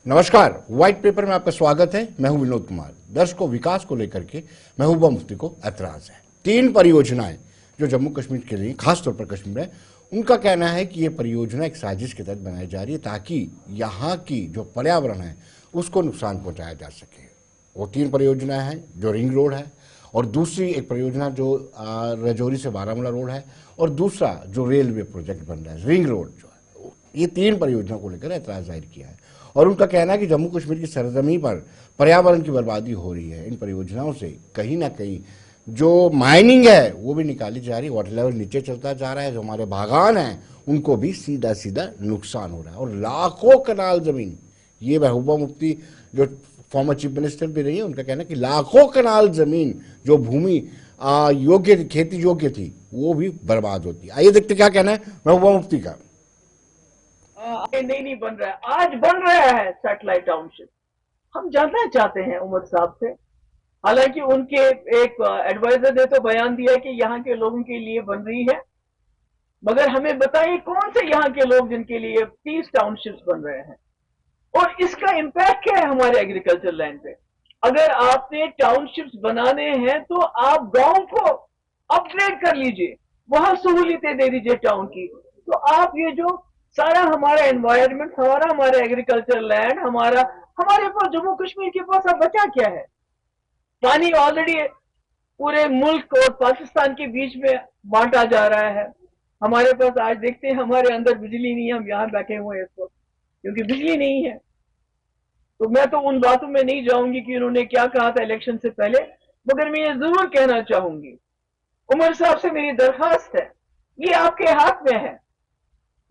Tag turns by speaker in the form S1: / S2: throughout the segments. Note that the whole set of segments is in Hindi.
S1: नमस्कार, व्हाइट पेपर में आपका स्वागत है। मैं हूं विनोद कुमार। दर्शकों, विकास को लेकर के महबूबा मुफ्ती को ऐतराज है। 3 परियोजनाएं जो जम्मू कश्मीर के लिए, खासतौर पर कश्मीर है, उनका कहना है कि ये परियोजना एक साजिश के तहत बनाई जा रही है ताकि यहाँ की जो पर्यावरण है उसको नुकसान पहुंचाया जा सके। वो 3 परियोजनाएं हैं, जो रिंग रोड है, और दूसरी एक परियोजना जो राजौरी से बारामूला रोड है, और दूसरा जो रेलवे प्रोजेक्ट बन रहा है रिंग रोड जो है। ये 3 परियोजनाओं को लेकर ऐतराज जाहिर किया है और उनका कहना है कि जम्मू कश्मीर की सरजमी पर पर्यावरण की बर्बादी हो रही है। इन परियोजनाओं से कहीं ना कहीं जो माइनिंग है वो भी निकाली जा रही है, वाटर लेवल नीचे चलता जा रहा है, जो हमारे बागान हैं उनको भी सीधा सीधा नुकसान हो रहा है, और लाखों कनाल जमीन, ये महबूबा मुफ्ती जो फॉर्मर चीफ मिनिस्टर भी रही है, उनका कहना है कि लाखों कनाल जमीन जो भूमि योग्य खेती योग्य थी वो भी बर्बाद होती है। आइए देखते क्या कहना है महबूबा मुफ्ती का।
S2: नहीं बन रहा है, आज बन रहा है सैटेलाइट टाउनशिप। हम जानना चाहते हैं उमर साहब से। हालांकि उनके एक एडवाइजर ने तो बयान दिया कि यहाँ के लोगों के लिए बन रही है, मगर हमें बताइए कौन से यहाँ के लोग जिनके लिए 30 टाउनशिप्स बन रहे हैं और इसका इम्पैक्ट क्या है हमारे एग्रीकल्चर लैंड पे। अगर आपने टाउनशिप्स बनाने हैं तो आप गांव को अपग्रेड कर लीजिए, वहां सहूलियतें दे दीजिए टाउन की। तो आप ये जो सारा हमारा एनवायरनमेंट, हमारा एग्रीकल्चर लैंड, हमारे पास जम्मू कश्मीर के पास अब बचा क्या है? पानी ऑलरेडी पूरे मुल्क और पाकिस्तान के बीच में बांटा जा रहा है। हमारे पास आज देखते हैं हमारे अंदर बिजली नहीं है, हम यहाँ बैठे हुए हैं इस वक्त क्योंकि बिजली नहीं है। तो मैं तो उन बातों में नहीं जाऊंगी कि उन्होंने क्या कहा था इलेक्शन से पहले, मगर मैं ये जरूर कहना चाहूंगी, उमर साहब से मेरी दरखास्त है, ये आपके हाथ में है।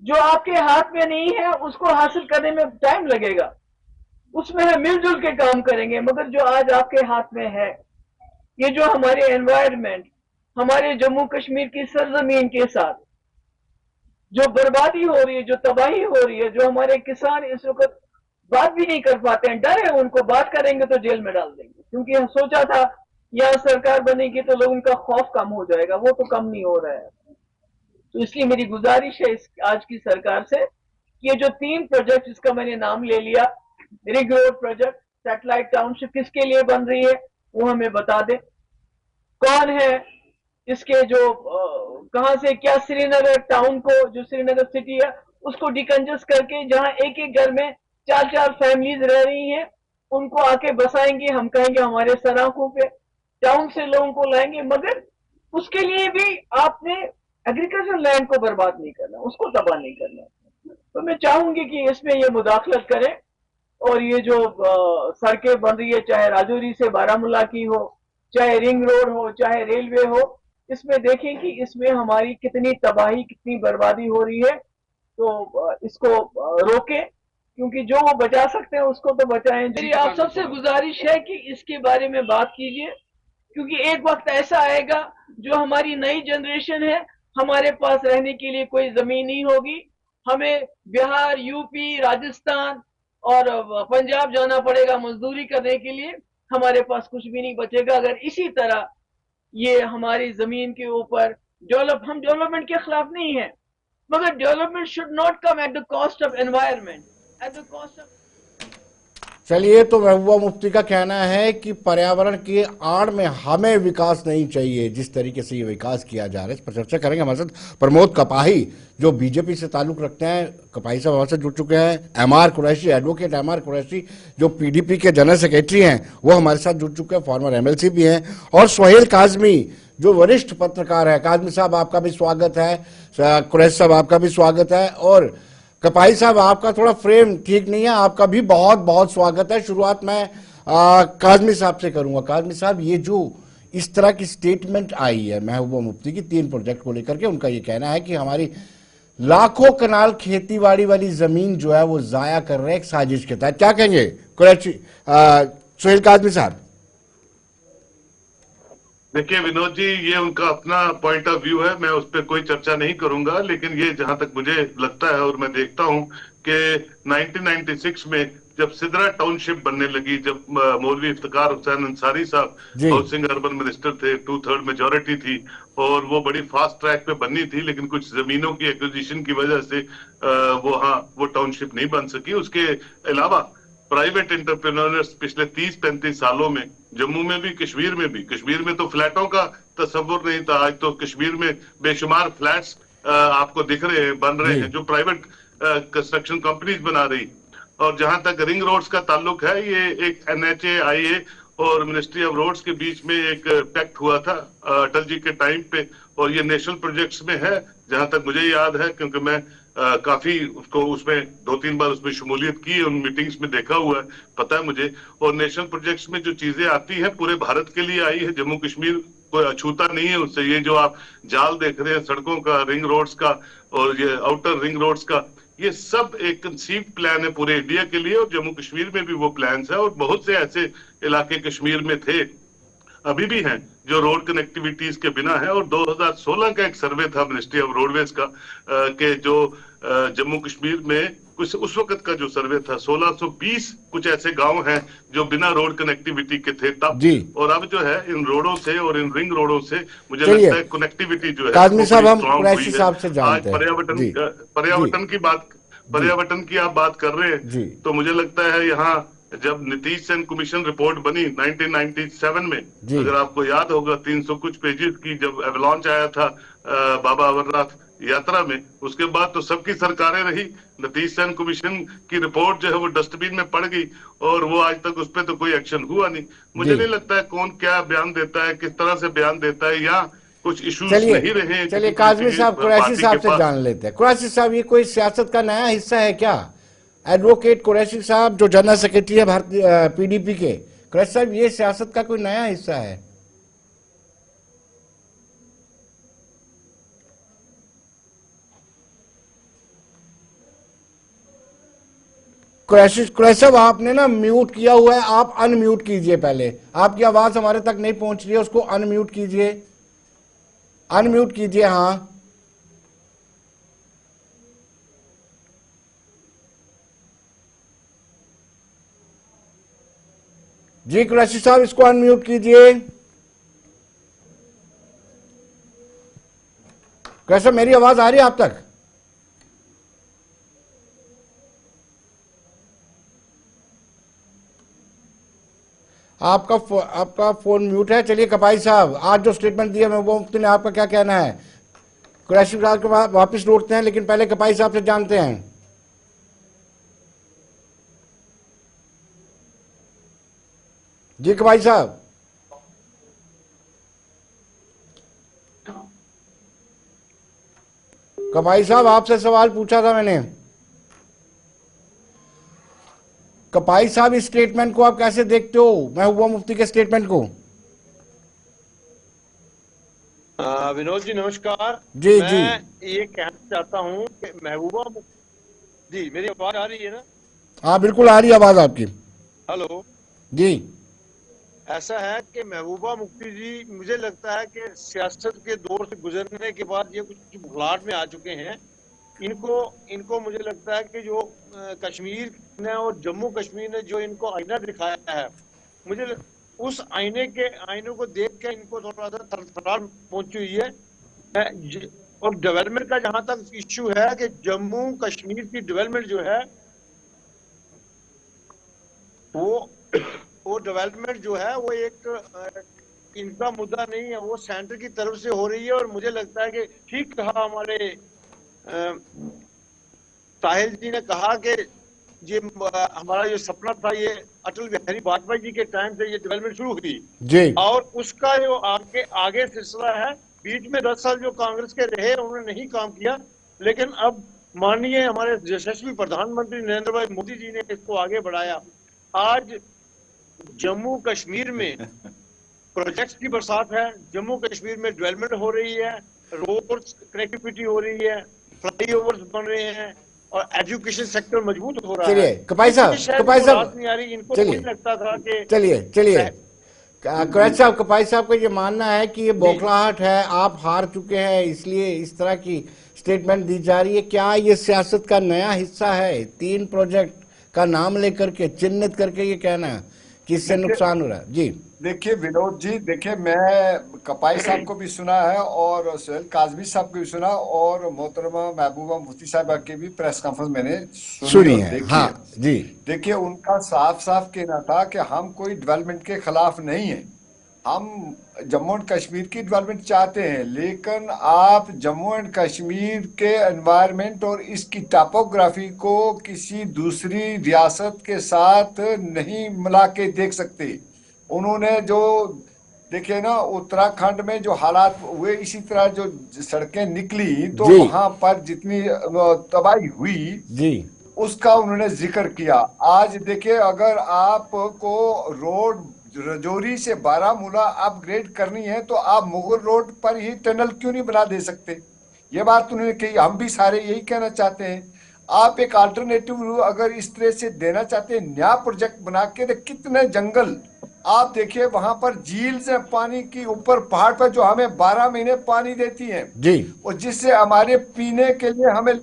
S2: जो आपके हाथ में नहीं है उसको हासिल करने में टाइम लगेगा, उसमें हम मिलजुल के काम करेंगे। मगर जो आज आपके हाथ में है, ये जो हमारे एनवायरनमेंट, हमारे जम्मू कश्मीर की सरजमीन के साथ जो बर्बादी हो रही है, जो तबाही हो रही है, जो हमारे किसान इस वक्त बात भी नहीं कर पाते हैं, डर है उनको, बात करेंगे तो जेल में डाल देंगे, क्योंकि हम सोचा था यहाँ सरकार बनेगी तो लोगों का खौफ कम हो जाएगा, वो तो कम नहीं हो रहा है। तो इसलिए मेरी गुजारिश है आज की सरकार से कि ये जो 3 प्रोजेक्ट जिसका मैंने नाम ले लिया, ring road project, satellite township किसके लिए बन रही है वो हमें बता दे। कौन है इसके जो कहां से क्या, श्रीनगर टाउन को, जो श्रीनगर सिटी है उसको डिकंजस्ट करके जहां एक एक घर में 4-4 फैमिलीज रह रही हैं उनको आके बसाएंगे। हम कहेंगे हमारे सराखों पे टाउन से लोगों को लाएंगे, मगर उसके लिए भी आपने एग्रीकल्चर लैंड को बर्बाद नहीं करना, उसको तबाह नहीं करना। तो मैं चाहूंगी कि इसमें ये मुदाखलत करें और ये जो सड़कें बन रही है, चाहे राजौरी से बारामूला की हो, चाहे रिंग रोड हो, चाहे रेलवे हो, इसमें देखें कि इसमें हमारी कितनी तबाही, कितनी बर्बादी हो रही है। तो इसको रोकें, क्योंकि जो वो बचा सकते हैं उसको तो बचाएं। मेरी आप सबसे गुजारिश है कि इसके बारे में बात कीजिए, क्योंकि एक वक्त ऐसा आएगा जो हमारी नई जनरेशन है, हमारे पास रहने के लिए कोई जमीन नहीं होगी, हमें बिहार, यूपी, राजस्थान और पंजाब जाना पड़ेगा मजदूरी करने के लिए, हमारे पास कुछ भी नहीं बचेगा। अगर इसी तरह ये हमारी जमीन के ऊपर हम डेवलपमेंट के खिलाफ नहीं है, मगर development should not come at the cost of environment, at the cost of.
S1: चलिए, तो महबूबा मुफ्ती का कहना है कि पर्यावरण की आड़ में हमें विकास नहीं चाहिए। जिस तरीके से ये विकास किया जा रहा है इस पर चर्चा करेंगे। हमारे साथ प्रमोद कपाही जो बीजेपी से ताल्लुक रखते हैं, कपाही साहब हमारे साथ जुड़ चुके हैं। MR Qureshi, advocate MR Qureshi जो PDP के जनरल सेक्रेटरी हैं, वो हमारे साथ जुड़ चुके हैं, फॉर्मर MLC भी हैं। और सोहेल काजमी जो वरिष्ठ पत्रकार है। काजमी साहब आपका भी स्वागत है, कुरैशी साहब आपका भी स्वागत है, और कपाही साहब आपका थोड़ा फ्रेम ठीक नहीं है, आपका भी बहुत बहुत स्वागत है। शुरुआत मैं काजमी साहब से करूंगा। काजमी साहब, ये जो इस तरह की स्टेटमेंट आई है महबूबा मुफ्ती की 3 प्रोजेक्ट को लेकर के, उनका ये कहना है कि हमारी लाखों कनाल खेतीबाड़ी वाली जमीन जो है वो जाया कर रहे हैं एक साजिश के तहत, क्या कहेंगे सोहेल काजमी साहब?
S3: देखिए विनोद जी, ये उनका अपना पॉइंट ऑफ व्यू है, मैं उस पर कोई चर्चा नहीं करूंगा। लेकिन ये जहां तक मुझे लगता है और मैं देखता हूं कि 1996 में जब सिदरा टाउनशिप बनने लगी, जब मौलवी इफ्तिकार हुसैन अंसारी साहब हाउसिंग अर्बन मिनिस्टर थे, 2/3 मेजोरिटी थी और वो बड़ी फास्ट ट्रैक पे बननी थी, लेकिन कुछ जमीनों की एक्विजिशन की वजह से वो टाउनशिप नहीं बन सकी। उसके अलावा प्राइवेट एंटरप्रेन्योर्स पिछले 30-35 सालों में, जम्मू में भी, कश्मीर में तो फ्लैटों का तस्वुर नहीं था, आज तो कश्मीर में बेशुमार फ्लैट्स आपको दिख रहे हैं, बन रहे हैं, जो प्राइवेट कंस्ट्रक्शन कंपनीज बना रही। और जहां तक रिंग रोड्स का ताल्लुक है, ये एक NHAIA और मिनिस्ट्री ऑफ रोड्स के बीच में एक पैक्ट हुआ था अटल जी के टाइम पे, और ये नेशनल प्रोजेक्ट्स में है जहां तक मुझे याद है, क्योंकि मैं काफी उसको उसमें 2-3 बार उसमें शमूलियत की, उन मीटिंग्स में देखा हुआ है, पता है मुझे। और नेशनल प्रोजेक्ट्स में जो चीजें आती हैं पूरे भारत के लिए आई है, जम्मू कश्मीर कोई अछूता नहीं है उससे। ये जो आप जाल देख रहे हैं सड़कों का, रिंग रोड्स का और ये आउटर रिंग रोड्स का, ये सब एक कंसीव प्लान है पूरे इंडिया के लिए, और जम्मू कश्मीर में भी वो प्लान्स है। और बहुत से ऐसे इलाके कश्मीर में थे, अभी भी हैं, जो रोड कनेक्टिविटीज के बिना है। और 2016 का एक सर्वे था मिनिस्ट्री ऑफ रोडवेज का कि जो जम्मू कश्मीर में कुछ उस वक्त का जो सर्वे था, 1620 कुछ ऐसे गांव हैं जो बिना रोड कनेक्टिविटी के थे तब। और अब जो है इन रोडों से और इन रिंग रोडों से मुझे लगता है कनेक्टिविटी जो है
S1: काज़मी साहब, हम कुरैशी साहब से जानते हैं।
S3: आज पर्यावरण की आप बात कर रहे हैं, तो मुझे लगता है यहाँ जब नीतीश सेन कमीशन रिपोर्ट बनी 1997 में, अगर आपको याद होगा, 300 कुछ पेजेस की, जब एवलॉन्च आया था बाबा अमरनाथ यात्रा में, उसके बाद तो सबकी सरकारें रही, नीतीश सेन कमीशन की रिपोर्ट जो है वो डस्टबिन में पड़ गई, और वो आज तक उस पर तो कोई एक्शन हुआ नहीं। मुझे नहीं लगता है कौन क्या बयान देता है, किस तरह से बयान देता है, या कुछ इश्यूज नहीं रहे।
S1: चलिए काज़मी साहब, कुरैशी साहब से जान लेते हैं। कुरैशी साहब, ये कोई सियासत का नया हिस्सा है क्या? एडवोकेट कुरैशी साहब जो जनरल सेक्रेटरी है भारतीय PDP के, कुरैशी साहब, ये सियासत का कोई नया हिस्सा है? कुरैशी साहब, आपने ना म्यूट किया हुआ है, आप अनम्यूट कीजिए पहले। आपकी आवाज हमारे तक नहीं पहुंच रही है, उसको अनम्यूट कीजिए, अनम्यूट कीजिए। हाँ जी कुरैशी साहब, इसको अनम्यूट कीजिए। कैसे, मेरी आवाज आ रही है आप तक? आपका फोन म्यूट है। चलिए कपाई साहब, आज जो स्टेटमेंट दिया महबूबा मुफ्ती ने, आपका क्या कहना है? कुरैशी साहब के बाद वापिस लौटते हैं, लेकिन पहले कपाई साहब से जानते हैं। जी कपाई साहब, कपाई साहब, आपसे सवाल पूछा था मैंने। कपाई साहब, इस स्टेटमेंट को आप कैसे देखते हो, महबूबा मुफ्ती के स्टेटमेंट को?
S4: विनोद जी नमस्कार।
S1: जी
S4: मैं
S1: जी,
S4: ये कहना चाहता हूँ कि महबूबा जी, मेरी आवाज आ रही है ना?
S1: हाँ बिल्कुल आ रही है आवाज आपकी।
S4: हेलो
S1: जी,
S4: ऐसा है कि महबूबा मुफ्ती जी, मुझे लगता है कि सियासत के दौर से गुजरने के बाद ये कुछ बुखलाहट में आ चुके हैं। इनको मुझे लगता है कि जो कश्मीर ने और जम्मू कश्मीर ने जो इनको आईना दिखाया है, मुझे उस आईने को देख के इनको थोड़ा सा थरथराहट पहुंची हुई है। और डेवलपमेंट का जहां तक इश्यू है कि जम्मू कश्मीर की डेवलपमेंट जो है वो डेवलपमेंट जो है वो एक इनका मुद्दा नहीं है, वो सेंटर की तरफ से हो रही है। और मुझे लगता है कि ठीक कहा हमारे साहिल जी ने कहा कि ये हमारा जो सपना था, ये अटल बिहारी वाजपेयी जी के टाइम से ये डेवलपमेंट शुरू हुई
S1: जी,
S4: और उसका जो आगे सिलसिला है। बीच में 10 साल जो कांग्रेस के रहे उन्होंने नहीं काम किया, लेकिन अब माननीय हमारे यशस्वी प्रधानमंत्री नरेंद्र भाई मोदी जी ने इसको आगे बढ़ाया। आज जम्मू कश्मीर में प्रोजेक्ट्स की बरसात है, जम्मू कश्मीर में डेवलपमेंट हो रही है, रोड कनेक्टिविटी हो रही है, फ्लाईओवर्स बन रहे हैं और एजुकेशन सेक्टर मजबूत हो रहा है।
S1: चलिए कपाई साहब,
S4: नहीं आ रही, इनको नहीं लगता था कि
S1: चलिए कुरैशी साहब, कपाई साहब का ये मानना है कि ये बौखलाहट है, आप हार चुके हैं, इसलिए इस तरह की स्टेटमेंट दी जा रही है। क्या ये सियासत का नया हिस्सा है? 3 प्रोजेक्ट का नाम लेकर के, चिन्हित करके ये कहना है किससे
S4: देखिए
S1: नुकसान हो रहा है जी?
S4: देखिए विनोद जी, देखिए मैं कपाई साहब को भी सुना है और सोहेल काजमी साहब को भी सुना, और मोहतरमा महबूबा मुफ्ती साहब की भी प्रेस कॉन्फ्रेंस मैंने सुनी
S1: सुनी
S4: और
S1: है,
S4: देखी
S1: हाँ
S4: है।
S1: जी।
S4: देखिए उनका साफ साफ कहना था कि हम कोई डेवलपमेंट के खिलाफ नहीं है, हम जम्मू एंड कश्मीर की डेवलपमेंट चाहते हैं, लेकिन आप जम्मू एंड कश्मीर के एनवायरनमेंट और इसकी टोपोग्राफी को किसी दूसरी रियासत के साथ नहीं मिला के देख सकते। उन्होंने जो देखिए ना उत्तराखंड में जो हालात हुए, इसी तरह जो सड़कें निकली तो
S1: जी
S4: वहां पर जितनी तबाही हुई
S1: जी
S4: उसका उन्होंने जिक्र किया। आज देखिए अगर आपको रोड रजौरी से बारामूला अपग्रेड करनी है तो आप मुगल रोड पर ही टनल क्यों नहीं बना दे सकते? ये बात उन्होंने कही, हम भी सारे यही कहना चाहते हैं। आप एक अल्टरनेटिव अगर इस तरह से देना चाहते हैं, नया प्रोजेक्ट बना के, तो कितने जंगल आप देखिए वहां पर झील्स है पानी की ऊपर पहाड़ पर जो हमें 12 महीने पानी देती है,
S1: जी।
S4: और जिससे हमारे पीने के लिए हमें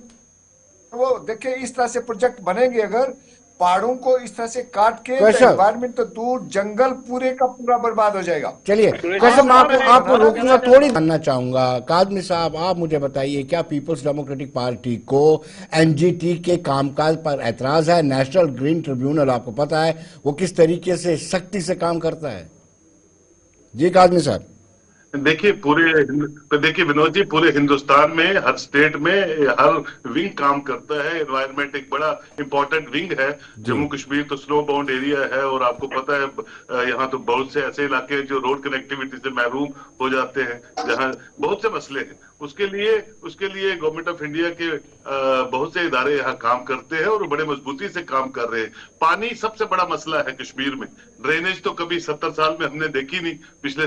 S4: वो देखिए इस तरह से प्रोजेक्ट बनेंगे अगर पहाड़ों को इस तरह से काट के, तो
S1: कैसा?
S4: एनवायरमेंट तो दूर, जंगल पूरे का पूरा बर्बाद हो जाएगा।
S1: चलिए,
S2: सुरेश
S1: कैसे
S2: साहब,
S1: मैं आपको
S2: मैं
S1: आपको
S2: बताना
S1: रोकूंगा,
S2: चाहता
S1: थोड़ी
S2: हूं।
S1: जानना चाहूंगा। कादमी साहब, आप मुझे बताइए, क्या पीपल्स डेमोक्रेटिक पार्टी को एनजीटी के कामकाज पर एतराज है? नेशनल ग्रीन ट्रिब्यूनल, आपको पता है वो किस तरीके से सख्ती से काम करता है? जी कादमी साहब।
S3: देखिए विनोद जी, पूरे हिंदुस्तान में हर स्टेट में हर विंग काम करता है। एनवायरनमेंट एक बड़ा इंपॉर्टेंट विंग है।
S1: जी
S3: जम्मू कश्मीर तो स्नो बाउंड एरिया है और आपको पता है यहाँ तो बहुत से ऐसे इलाके हैं जो रोड कनेक्टिविटी से महरूम हो जाते हैं, जहाँ बहुत से मसले हैं। उसके लिए गवर्नमेंट ऑफ इंडिया के बहुत से इदारे यहाँ काम करते हैं और बड़े मजबूती से काम कर रहे हैं। पानी सबसे बड़ा मसला है कश्मीर में। ड्रेनेज तो कभी 70 साल में हमने देखी नहीं। पिछले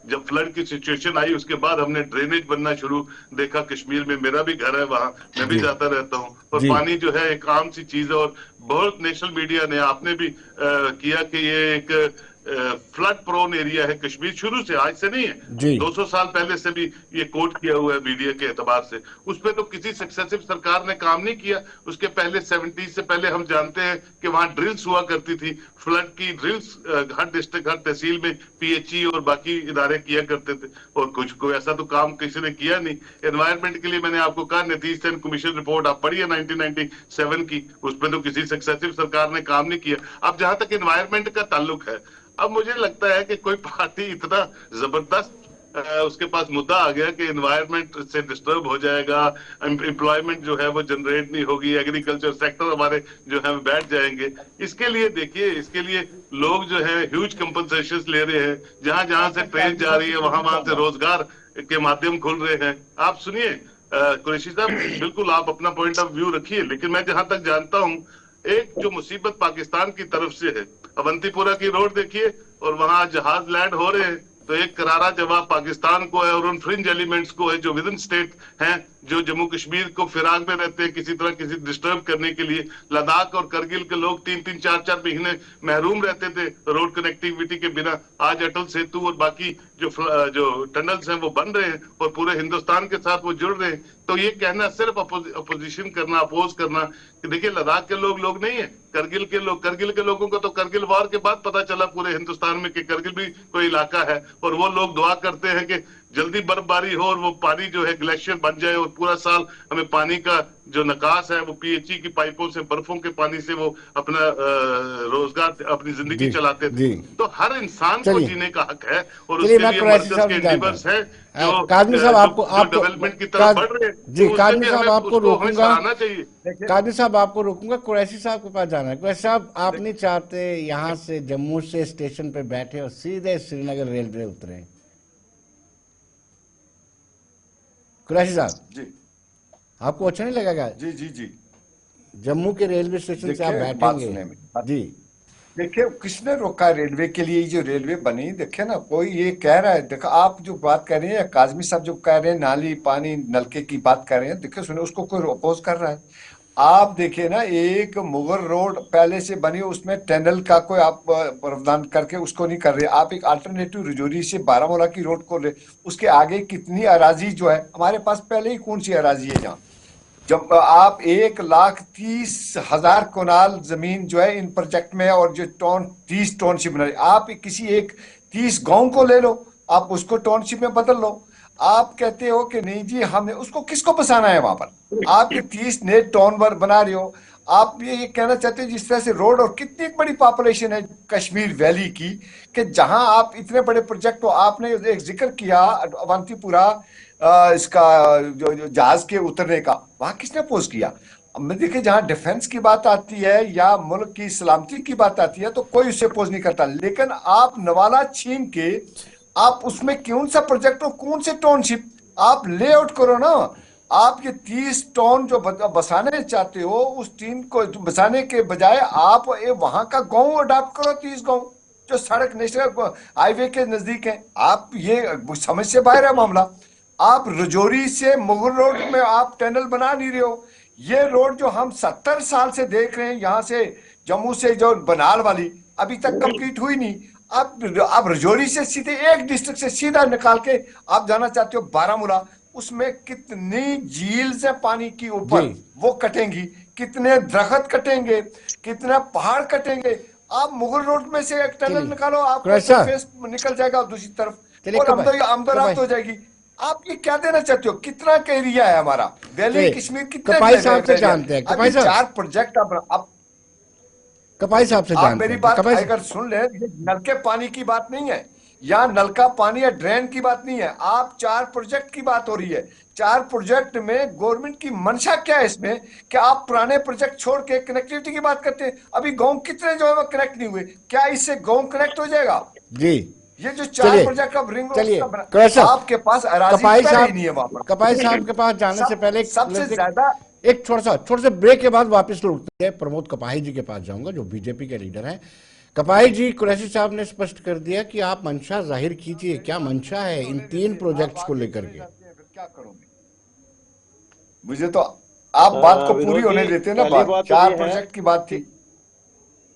S3: जब फ्लड की सिचुएशन आई उसके बाद हमने ड्रेनेज बनना शुरू देखा कश्मीर में। मेरा भी घर है वहां, मैं भी
S1: जी
S3: जाता रहता हूँ। और
S1: जी
S3: पानी जो है एक आम सी चीज है। और बहुत नेशनल मीडिया ने, आपने भी किया कि ये एक फ्लड प्रोन एरिया है कश्मीर, शुरू से, आज से नहीं है।
S1: जी
S3: 200 साल पहले से भी ये कोट किया हुआ है मीडिया के एतबार से। उस पर तो किसी सक्सेसिव सरकार ने काम नहीं किया। उसके पहले 70 से पहले हम जानते हैं कि वहां ड्रिल्स हुआ करती थी, फ्लड की ड्रिल्स हर डिस्ट्रिक्ट, हर तहसील में पीएचई और बाकी इदारे किया करते थे। और कुछ कोई ऐसा तो काम किसी ने किया नहीं। एनवायरमेंट के लिए मैंने आपको कहा, नीतीश सेन कमीशन रिपोर्ट आप पढ़िए 1997 की, उस पर तो किसी सक्सेसिव सरकार ने काम नहीं किया। अब जहां तक एनवायरमेंट का ताल्लुक है, अब मुझे लगता है कि कोई पार्टी इतना जबरदस्त उसके पास मुद्दा आ गया कि एनवायरनमेंट से डिस्टर्ब हो जाएगा, एम्प्लॉयमेंट जो है वो जनरेट नहीं होगी, एग्रीकल्चर सेक्टर हमारे जो है बैठ जाएंगे। इसके लिए देखिए, इसके लिए लोग जो है ह्यूज कंपनसेशन ले रहे हैं। जहां जहां से ट्रेन जा रही है वहां वहां से रोजगार के माध्यम खुल रहे हैं। आप सुनिए कुरैशी साहब, बिल्कुल आप अपना पॉइंट ऑफ व्यू रखिए, लेकिन मैं जहां तक जानता हूं, एक जो मुसीबत पाकिस्तान की तरफ से है, अवंतीपुरा की रोड देखिए और वहां जहाज लैंड हो रहे हैं, तो एक करारा जवाब पाकिस्तान को है और उन फ्रिंज एलिमेंट्स को है जो विद इन स्टेट हैं, जो जम्मू कश्मीर को फिराक में रहते हैं किसी तरह किसी डिस्टर्ब करने के लिए। लद्दाख और करगिल के लोग 3-3 4-4 महीने महरूम रहते थे रोड कनेक्टिविटी के बिना। आज अटल सेतु और बाकी जो टनल्स हैं वो बन रहे हैं और पूरे हिंदुस्तान के साथ वो जुड़ रहे हैं। तो ये कहना सिर्फ अपोजिशन करना, अपोज करना कि देखिए लद्दाख के लोग नहीं है, करगिल के लोगों को तो करगिल वॉर के बाद पता चला पूरे हिंदुस्तान में कि करगिल भी कोई इलाका है। और वो लोग दुआ करते हैं कि जल्दी बर्फबारी हो और वो पानी जो है ग्लेशियर बन जाए और पूरा साल हमें पानी का जो निकास है वो पीएचई की पाइपों से, बर्फों के पानी से वो अपना रोजगार, अपनी जिंदगी
S1: जी
S3: चलाते थे।
S1: जी।
S3: तो हर इंसान को
S1: चलिए
S3: जीने का हक है और
S1: चलिए,
S3: उसके
S1: मैं
S3: लिए
S1: कुरैशी
S3: मर्कज
S1: साहब
S3: के
S1: से जानता
S3: एंडीवर्स हैं
S1: हूं। कादमी साहब, आपको
S3: डेवलपमेंट की तरफ बढ़ रहे हैं,
S1: जी
S3: तो
S1: कादमी
S3: उसके लिए
S1: साहब
S3: हमें
S1: आपको
S3: उसको हमें
S1: रोकूंगा।
S3: सराहना चाहिए।
S4: देखिए
S1: कादमी साहब आपको रोकूंगा, कुरैशी साहब के पास जाना है। कुरैशी साहब, आप नहीं चाहते यहाँ से जम्मू से स्टेशन पे बैठे और सीधे श्रीनगर रेलवे उतरे? कुरैशी साहब,
S4: जी
S1: आपको अच्छा नहीं लगेगा
S4: जी जी जी
S1: जम्मू के रेलवे स्टेशन से आप
S4: देखिए बात
S1: बैठेंगे?
S4: सुने मेरी।
S1: जी
S4: देखिए किसने रोका रेलवे के लिए? जो रेलवे बनी, देखिए ना, कोई ये कह रहा है, देखो आप जो बात कर रहे हैं या काजमी साहब जो कह रहे हैं नाली पानी नलके की बात कर रहे हैं, देखिए सुने, उसको कोई अपोज कर रहा है? आप देखिए ना, एक मुगल रोड पहले से बनी, उसमें टनल का कोई आप प्रावधान करके उसको नहीं कर रहे। आप एक अल्टरनेटिव रजौरी से बारामूला की रोड को ले, उसके आगे कितनी अराजी जो है हमारे पास पहले ही, कौन सी अराजी है जहाँ
S5: जब आप 1,30,000 कनाल जमीन जो है इन प्रोजेक्ट में, और जो 30 टाउनशिप बना रही, आप किसी एक 30 गांव को ले लो, आप उसको टाउनशिप में बदल लो। आप कहते हो कि नहीं जी हमने उसको, किसको बसाना है वहां पर? आप ये 30 नए टाउन बना रहे हो। आप ये कहना चाहते हो जिस तरह से रोड, और कितनी एक बड़ी पॉपुलेशन है कश्मीर वैली की, कि जहां आप इतने बड़े प्रोजेक्ट को, आपने एक जिक्र किया अवंतीपुरा इसका जो जहाज के उतरने का, वहां किसने पोस्ट किया? अब देखिए जहां डिफेंस की बात आती है या मुल्क की सलामती की बात आती है तो कोई उससे पोज नहीं करता, लेकिन आप नवाला छीन के आप उसमें कौन सा प्रोजेक्ट और कौन से टाउनशिप आप लेआउट करो ना। आप ये 30 टाउन जो बसाने चाहते हो, उस टीम को बसाने के बजाय आप वहां का गांव अडॉप्ट करो, 30 गांव जो सड़क नेशनल हाईवे के नजदीक है। आप ये समझ से बाहर है मामला। आप रजौरी से मुगल रोड में आप टनल बना नहीं रहे हो। ये रोड जो हम 70 साल से देख रहे हैं, यहां से जम्मू से जो बनाल वाली अभी तक कंप्लीट हुई नहीं। आप रजौरी से सीधे एक डिस्ट्रिक्ट से सीधा निकाल के आप जाना चाहते हो बारामूला, उसमें कितनी झील्स है पानी की ऊपर, वो कटेंगी, कितने दरख्त कटेंगे, कितना पहाड़ कटेंगे। आप मुगल रोड में से एक टनल निकालो, आपका सरफेस निकल जाएगा दूसरी तरफ और आमदोरफ्त हो जाएगी। आप ये क्या देना चाहते हो? कितना का एरिया है हमारा वैली कश्मीर? कितना
S1: कपाई साहब से जानते हैं, कपाई साहब
S5: 4 प्रोजेक्ट आप
S1: कपाई साहब से जानते हैं।
S5: मेरी बात अगर सुन ले, नल के पानी की बात नहीं है, या नल का पानी या ड्रेन की बात नहीं है, आप 4 प्रोजेक्ट की बात हो रही है। 4 प्रोजेक्ट में गवर्नमेंट की मंशा क्या है इसमें, कि आप पुराने प्रोजेक्ट छोड़ के कनेक्टिविटी की बात करते हैं। अभी गांव कितने जो है वो कनेक्ट नहीं हुए, क्या इससे गांव कनेक्ट हो जाएगा?
S1: जी
S5: ये जो 4 प्रोजेक्ट का रिंग
S1: रोड
S5: आपके पास अराजी नहीं है वहां पर।
S1: कपाई साहब के पास जाने से पहले
S5: सबसे ज्यादा
S1: एक छोटा सा ब्रेक के बाद वापस लौटते हैं। प्रमोद कपाही जी के पास जाऊंगा जो बीजेपी के लीडर हैं। कपाही जी, कुरैशी साहब ने स्पष्ट कर दिया कि आप मंशा जाहिर कीजिए, क्या मंशा है इन 3 प्रोजेक्ट्स को लेकर के?
S5: क्या करोगे? मुझे तो आप बात को पूरी होने देते हैं ना। बात 4 प्रोजेक्ट की बात थी।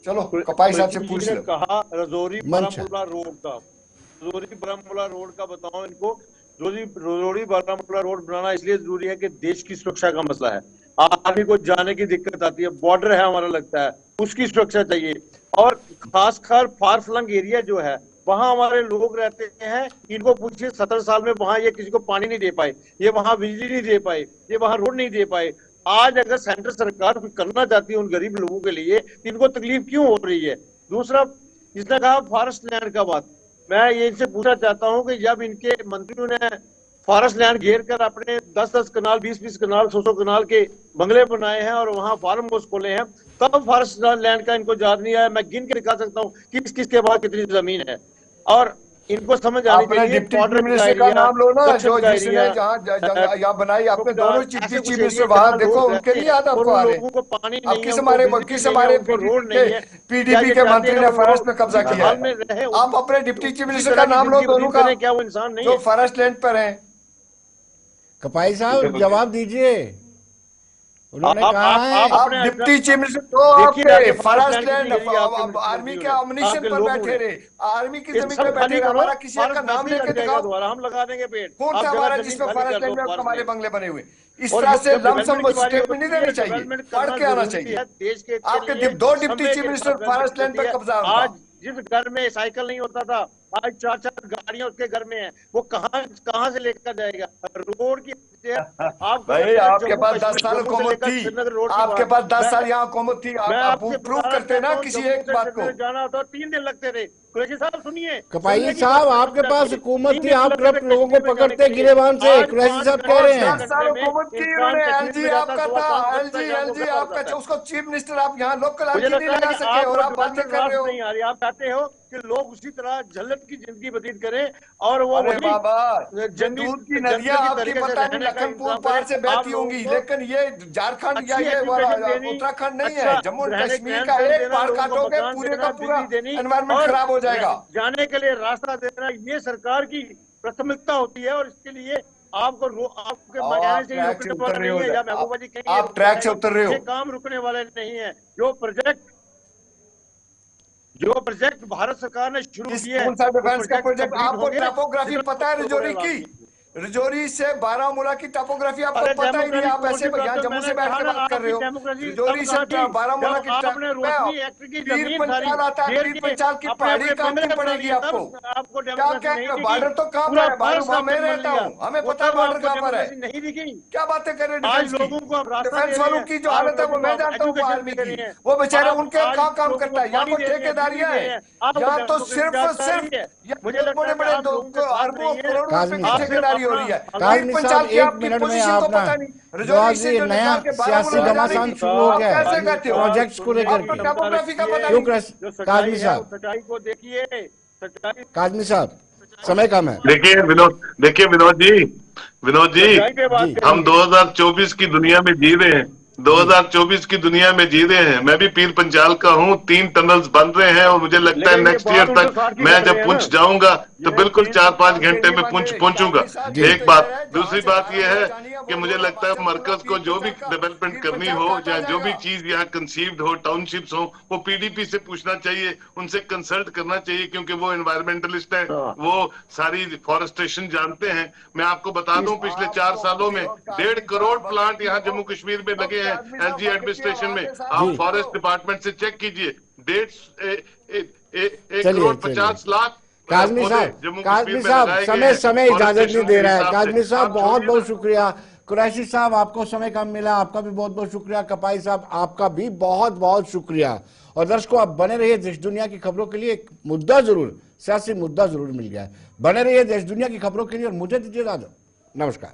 S5: चलो कपाही साहब से पूछ लो।
S4: कहा रजौरी बारामूला रोड का, रजौरी बारामूला रोड का बताओ इनको। रजौरी बारामूला रोड बनाना इसलिए जरूरी है कि देश की सुरक्षा का मसला है। आर्मी को जाने की दिक्कत आती है, बॉर्डर है हमारा लगता है, उसकी सुरक्षा चाहिए। और खासकर फार फ्लंग एरिया जो है वहां हमारे लोग रहते हैं। इनको पूछिए 70 साल में वहां ये किसी को पानी नहीं दे पाए, ये वहां बिजली नहीं दे पाए, ये वहां रोड नहीं दे पाए। आज अगर सेंट्रल सरकार कुछ करना चाहती है उन गरीब लोगों के लिए, इनको तकलीफ क्यों हो रही है? दूसरा, जिसने कहा फॉरेस्ट लैंड का बात, मैं ये इनसे पूछना चाहता हूं कि जब इनके मंत्रियों ने फॉरेस्ट लैंड घेर कर अपने 10-10 कनाल, 20-20 कनाल, 100-100 कनाल के बंगले बनाए हैं और वहां फार्म हाउस खोले हैं, तब फॉरेस्ट लैंड का इनको याद नहीं आया। मैं गिन के दिखा सकता हूँ किस किस के बाद कितनी जमीन है। और इनको समझ आनी चाहिए।
S5: डिप्टी चीफ मिनिस्टर का नाम लो ना, जो जिसने यहाँ बनाई, आपने दोनों चीफ मिनिस्टर वहां देखो, उनके नहीं याद आपको आ रहे?
S4: लोगों को पानी
S5: अब किस हमारे
S4: रोड नहीं है,
S5: पीडीपी के मंत्री ने फॉरेस्ट में कब्जा किया है? आप अपने डिप्टी चीफ मिनिस्टर का नाम लो दोनों का,
S4: क्या वो इंसान नहीं
S5: जो फॉरेस्ट लैंड पर है।
S1: कपाई साहब जवाब दीजिए। उन्होंने कहा है
S5: आप डिप्टी चीफ मिनिस्टर तो आपके फॉरेस्ट लैंड आर्मी के अम्युनिशन पर बैठे रहे, आर्मी की जमीन पे बैठे रहे। हमारा किसी का नाम लेके दिखाओ,
S4: हम लगा देंगे पेड़।
S5: कौन सा हमारा जिसमें फॉरेस्ट लैंड में हमारे बंगले बने हुए? इस तरह से लमसम स्टेटमेंट नहीं देनी चाहिए, पढ़ के आना चाहिए। आपके 2 deputy chief minister forest land पर कब्जा।
S4: आज जिस घर में साइकिल नहीं होता था, आज 4-4 गाड़ियां उसके घर में है, वो कहां से लेकर जाएगा? रोड की
S5: भाई आपके पास 10 साल हुकूमत थी, आपके पास 10 साल यहाँ हुकूमत थी, आप प्रूव करते ना किसी एक बात को।
S4: जाना होता 3 दिन लगते थे। कुरैशी साहब सुनिए,
S1: कपाई साहब आपके पास हुकूमत थी, आप करप्ट लोगों को पकड़ते गिरेबान से। कुरैशी साहब कह रहे हैं
S5: 10 साल हुकूमत की उन्होंने। एलजी आपका था, एलजी आपका, उसको चीफ मिनिस्टर आप यहाँ लोकल एलजी नहीं लगा सके और आप बातें कर रहे हो।
S4: नहीं आ रही, आप चाहते हो कि लोग उसी तरह झल्लत की जिंदगी व्यतीत करें और वो
S5: बाबा जंदूर की नदियां आपकी पता नहीं लखनपुर पार से बहती होंगी, लेकिन ये झारखंड या ये उत्तराखंड नहीं है, जम्मू एंड कश्मीर का एक पहाड़ काटोगे पूरे का पूरा एनवायरमेंट खराब हो जाएगा।
S4: जाने के लिए रास्ता देना ये सरकार की प्राथमिकता होती है और इसके लिए आपको आपके मकान से रुकने वाला नहीं है। या महबूबा जी कहेंगे
S5: आप ट्रैक से उतर रहे हो,
S4: ये काम रुकने वाले नहीं है। जो प्रोजेक्ट भारत सरकार ने शुरू किया है,
S5: कौन सा डिफेंस का प्रोजेक्ट? आपको टोपोग्राफी पता है रजौरी की? रजौरी से बारामूला की टोपोग्राफी आपको
S4: अरे
S5: पता ही नहीं, आप
S4: डेमोक्रेसी
S5: ऐसे यहाँ
S4: तो
S5: जम्मू से
S4: मैंने
S5: बैठ
S4: कहा
S5: के
S4: ना,
S5: बात कर रहे हो।
S4: आपकी डेमोक्रेसी
S5: रजौरी
S4: तब
S5: से
S4: कहाँ थी?
S5: बारामूला
S4: जब आपने रोशनी एक्ट की
S5: पीर
S4: जमीन सारी
S5: पंचाल आता है,
S4: घेर
S5: पीर
S4: के
S5: पंचाल की
S4: अपने
S5: पहाड़ी
S4: अपने
S5: कहाँ की
S4: पिंजरे
S5: पड़ेगी
S4: बना
S5: आपको?
S4: दिए, तब आपको
S5: क्या
S4: डेमोक्रेसी
S5: कह
S4: नहीं
S5: रहे हो?
S4: दिखी।
S5: बॉर्डर तो कहाँ
S4: पूरा
S5: पर है?
S4: फर्स्ट
S5: बारूमा में
S4: आपने
S5: रहता
S4: लिया,
S5: हूँ, हमें
S4: वो
S5: पता है
S4: तब
S5: बॉर्डर
S4: आपको
S5: कहाँ पर है।
S4: डेमोक्रेसी नहीं दिखी।
S5: क्या बातें कर रहे हैं
S4: आज
S5: डिफेंस की?
S4: लोगों को आप रास्ता दे
S5: डिफेंस
S4: रहे
S5: वालों
S4: हैं,
S5: की जो
S4: आज
S5: हालत है वो
S4: लोगों को
S5: मैं
S4: आप
S5: जानता हूँ
S4: एजुकेशन
S5: आर्मी
S4: दे
S5: की,
S4: रहे हैं,
S5: वो बेचारे
S4: आप
S5: उनके
S4: आज
S5: कहाँ काम
S4: लोगों
S5: करता है?
S4: को
S5: यहाँ
S4: पानी
S5: तो
S4: दे रहे हैं,
S5: ठेकेदारियां
S4: बिजली दे रहे
S5: हैं,
S4: हैं, आपको
S5: यहाँ तो
S4: डेमोक्रेसी
S5: सिर्फ
S4: रास्ता
S5: सिर्फ
S4: नहीं है। मुझे
S5: बहुत
S4: लगता
S5: बड़े
S4: है कि
S5: बड़े
S4: आप लोगों के साथ
S5: अरबों
S4: नहीं है,
S5: करोड़ों
S1: काज़मी
S5: रुपए की
S1: साहब।
S4: आप सिर्फ
S5: ठेकेदारी हो
S4: अपना
S5: रही है।
S1: काज़मी
S5: पीर
S1: साहब,
S5: पंचाल की
S1: 1
S5: आपकी
S1: मिनट में
S5: पोजीशन
S1: आप
S5: तो
S1: ना,
S5: पता नहीं,
S1: जो
S5: रजौरी
S1: आज
S5: से
S1: ये
S5: जो
S1: नया
S5: निकाल के
S1: सियासी
S5: बारामूला जाने
S1: घमासान
S5: की,
S1: शुरू हो
S5: आप
S1: गया है
S5: कैसे कहते हो?
S1: प्रोजेक्ट्स को लेकर
S5: आपको
S1: के,
S5: डेमोग्राफी का पता
S1: क्यों
S5: नहीं।
S4: जो
S1: काज़मी
S4: सच्चाई है
S1: साहब,
S4: उस सच्चाई को देखिए, सच्चाई
S1: काज़मी साहब, समय कम है
S3: देखिए विनोद जी
S4: सच्चाई पे बात
S1: जी।
S3: हम
S4: करेंगे।
S3: 2024 की दुनिया में जी रहे हैं। 2024 की दुनिया में जी रहे हैं। मैं भी पीर पंचाल का हूँ, 3 टनल्स बन रहे हैं और मुझे लगता है
S4: लेकिन ये
S3: नेक्स्ट
S4: बात
S3: ईयर तक
S4: 1960 की
S3: मैं
S4: कर रहे
S3: जब
S4: हैं
S3: पुंछ
S4: ना।
S3: जाऊंगा तो
S5: ये
S3: बिल्कुल
S5: तीन
S3: 4-5
S5: पंचाल
S3: घंटे
S5: के
S3: में
S5: नहीं
S3: पुंछ
S5: बने।
S3: पहुंचूंगा।
S5: काफ़ी साल
S1: जी।
S5: की
S3: एक
S5: तो
S3: बात,
S5: है, जहाँ
S3: दूसरी
S5: से
S3: बात यह है
S5: बारामूला जानी है,
S3: कि
S5: वो
S3: मुझे
S5: रोड
S3: लगता है
S5: हिमाचल पूरा
S3: मरकज को
S5: पीर
S3: जो भी
S5: पंचाल का,
S3: डेवलपमेंट
S5: पीर
S3: करनी
S5: पंचाल
S3: हो
S5: काटा
S3: या जो भी
S5: जाएगा।
S3: चीज यहाँ कंसीव्ड हो, टाउनशिप्स हो, वो पीडीपी से पूछना चाहिए, उनसे कंसल्ट करना चाहिए, क्योंकि वो एनवायरमेंटलिस्ट है, वो सारी फॉरेस्टेशन जानते हैं। मैं आपको बता दूं पिछले 4 सालों में 1.5 करोड़ प्लांट यहाँ जम्मू कश्मीर में लगे हैं एलजी एडमिनिस्ट्रेशन में। आप फॉरेस्ट डिपार्टमेंट से चेक कीजिए, 1 करोड़ 50 लाख
S1: काज़मी
S3: पौधे
S1: साहब,
S3: जम्मू कश्मीर
S1: काज़मी
S3: में
S1: साहब,
S3: लगाए गए
S1: समय
S3: हैं
S1: समय इजाजत नहीं
S3: फॉरेस्टेशन
S1: दे
S3: के
S1: रहा है।
S3: हिसाब से।
S1: काज़मी साहब,
S3: आप
S1: बहुत
S3: छोड़िए
S1: बहुत
S3: ना।
S1: शुक्रिया। कुरैशी साहब, आपको समय कम मिला, आपका भी बहुत बहुत शुक्रिया। कपाई साहब, आपका भी बहुत बहुत शुक्रिया। और दर्शकों, आप बने रहिए देश दुनिया की खबरों के लिए। एक मुद्दा जरूर, सियासी मुद्दा जरूर मिल गया है। बने रहिए देश दुनिया की खबरों के लिए और मुझे दीजिए इजाजत। नमस्कार।